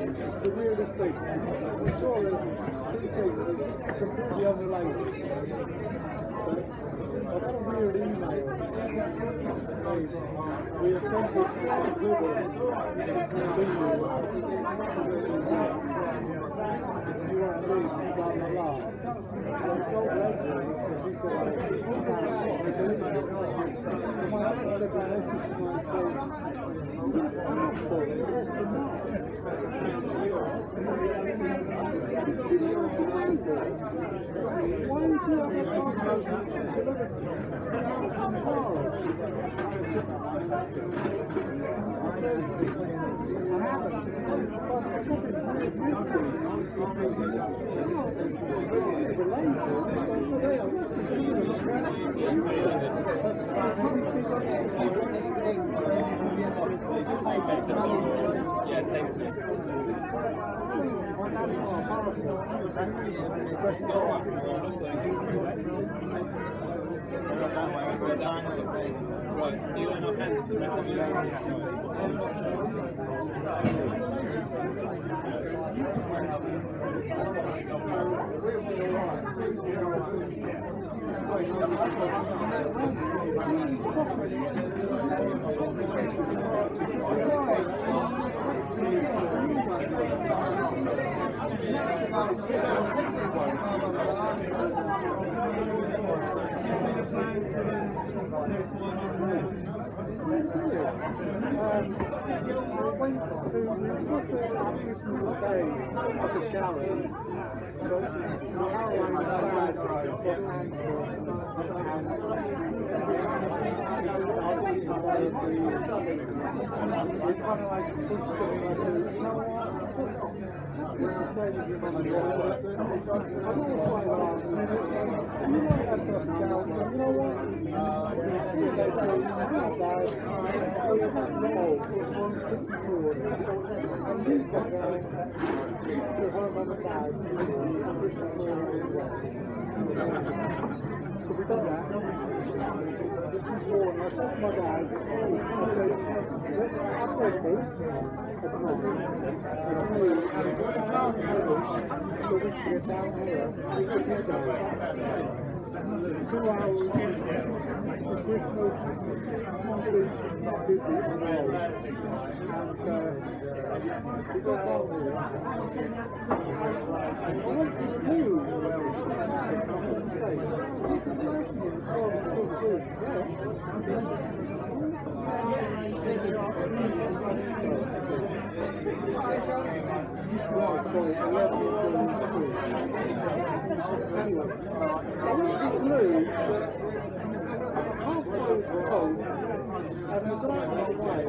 It's the weirdest thing. I'm sure there's two things completely unrelated. I've got a weird email saying we attempted to Google you want to see blah blah blah. And I told Leslie, and she said, my husband said my message to my why don't you have a conversation delivered to Amazon tomorrow? I said, I haven't. But I got this weird message. Yeah, same thing. Right, you and our hands for the rest of We were supposed to have Christmas Day at the gallery, but Caroline was bad, got cancelled, and we kind of like pushed it, and I said, you know what, Christmas Day with your mum and dad, and also I asked, you might have to go, you know what, they say, Dad, on Christmas morning, and you can go to her mum and dad's on Christmas morning as well. So we done that. Christmas morning, I said to my dad, I said, let's have breakfast at the moment, and we so we can get down here, we can get down. 2 hours for Christmas is not busy at all. And we got down here. I went to the loo at Christmas Day. You can work in so good. Right, sorry, 11 to 2. Anyway, I went to the loo, past those cold, and was on my way,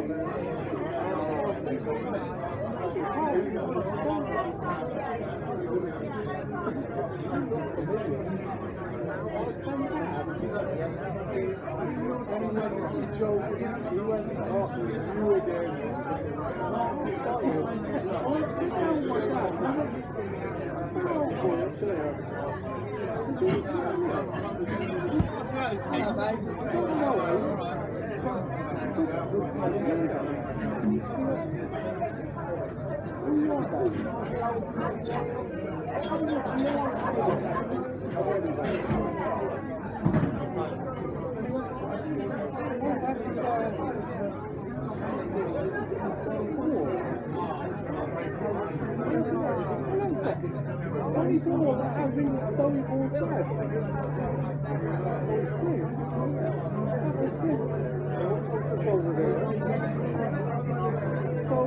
as in Stony Ball's dad. It's Slim. It's Slim. Just over there. So,